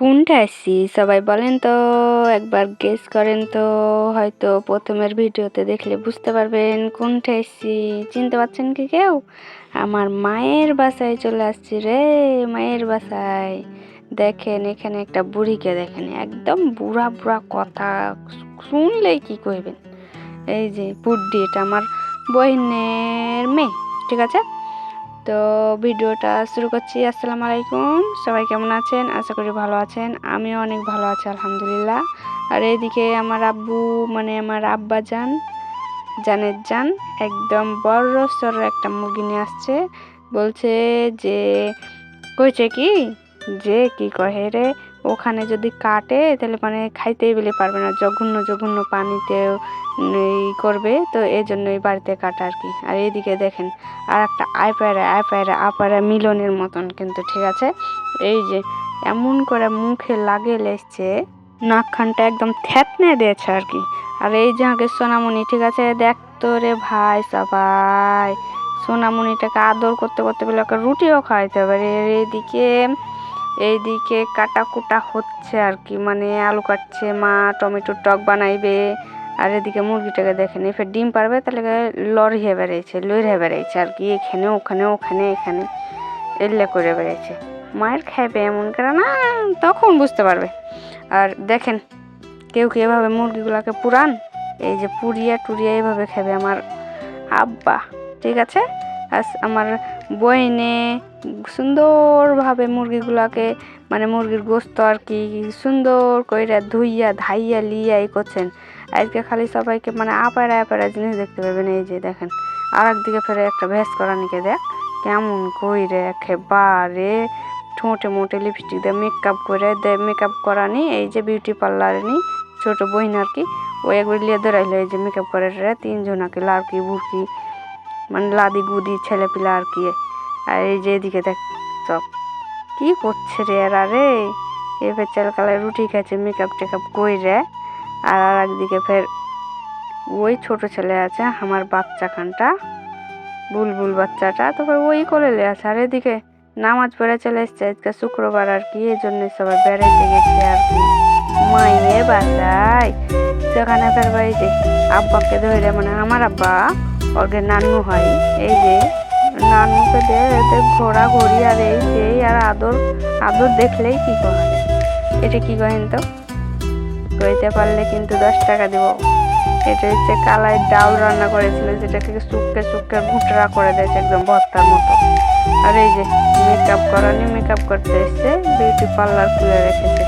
কোনটা আসছি সবাই বলেন তো, একবার গেস করেন তো। হয়তো প্রথমের ভিডিওতে দেখলে বুঝতে পারবেন কোনটা আসছি। চিনতে পারছেন কি কেউ? আমার মায়ের বাসায় চলে আসছি রে, মায়ের বাসায়। দেখেন এখানে একটা বুড়িকে, দেখেন একদম বুড়া বুড়া কথা শুনলেই কি কইবেন। এই যে পুড্ডি, এটা আমার বহিনের মেয়ে, ঠিক আছে? তো ভিডিওটা শুরু করছি। আসসালামু আলাইকুম, সবাই কেমন আছেন? আশা করি ভালো আছেন। আমিও অনেক ভালো আছি আলহামদুলিল্লাহ। আর এইদিকে আমার আব্বু, মানে আমার আব্বা জানের জান একদম বড় সড়ো একটা মুরগি নিয়ে আসছে। বলছে যে, কইছে কি যে কি কহে রে, ওখানে যদি কাটে তাহলে মানে খাইতেই বলে পারবে না, জঘন্য জঘন্য পানিতে করবে, তো এই জন্যই বাড়িতে কাটা আর কি। আর এইদিকে দেখেন আর একটা আপায়রা মিলনের মতন, কিন্তু ঠিক আছে। এই যে এমন করে মুখে লাগে লেগছে, নাকখানটা একদম থ্যাতনে দিয়েছে আর কি। আর এই যে আগে সোনামণি, ঠিক আছে, দেখ তো রে ভাই সবাই, সোনামণিটাকে আদর করতে করতে বলে ওকে রুটিও খাওয়াইতে পারে। এইদিকে কাটাকুটা হচ্ছে আর কি, মানে আলু কাটছে মা, টমেটোর টক বানাইবে। আর এদিকে মুরগিটাকে দেখেন, এবার ডিম পারবে তাহলে লড়িয়ে বেড়াইছে আর কি, এখানে ওখানে ওখানে এখানে এল্লা করে বেড়াইছে। মায়ের খাইবে এমন করে না, তখন বুঝতে পারবে। আর দেখেন কেউ কেউ এভাবে মুরগিগুলাকে পুরান, এই যে পুড়িয়া টুরিয়া এভাবে খাবে আমার আব্বা, ঠিক আছে। আমার বইনে সুন্দরভাবে মুরগিগুলাকে, মানে মুরগির গোস্ত আর কি, সুন্দর কইরা ধুইয়া ধাইয়া লিয়া করছেন। আজকে খালি সবাইকে মানে আপারা জিনিস দেখতে পাবেন। এই যে দেখেন আর একদিকে ফেরে একটা ভেস করানিকে দেখ কেমন কইরে একেবারে ঠোঁটে মোটে লিপস্টিক দিয়ে মেকআপ করে দেয়, মেকআপ করানি, এই যে বিউটি পার্লারে নি ছোট বইন আর কি, ও একবার লিয়ে ধরাইলো এই যে মেকআপ করে তিনজনাকে, লাড়কি বুড়কি মানে লাদি গুদি ছেলে পিলা আর কি। আর এই যে এদিকে দেখ সব কি করছে রে এরা রে, এবার চালকালায় রুটি খাচ্ছে মেকআপ টেকআপ কইরে। আর একদিকে ফের ওই ছোট ছেলে আছে আমার বাচ্চা খানটা, বুলবুল বাচ্চাটা, তারপর ওই কোলে আছে। আর এদিকে নামাজ পড়ে চলে এসছে, আজকে শুক্রবার আর কি, এই জন্য সবাই বেড়াইতে গেছে আর কি মায়ের বাসায়। সেখানে ফের এই যে আব্বাকে ধরে, মানে আমার আব্বা ওকে নানু হয়, এই যে নানুকে দিয়ে ঘোরা ঘড়ি আর এই সেই আর আদর আদর দেখলেই কি করা যায়। এটা কি কহেন তো, কইতে পারলে কিন্তু 10 টাকা দিব। এটা হচ্ছে কালাই ডাউল রান্না করেছিল, যেটাকে শুক্কে ঘুটরা করে দিয়েছে একদম ভর্তার মতো। আর এই যে মেকআপ করানি, মেকআপ করতে এসছে, বিউটি পার্লার খুলে রেখেছে।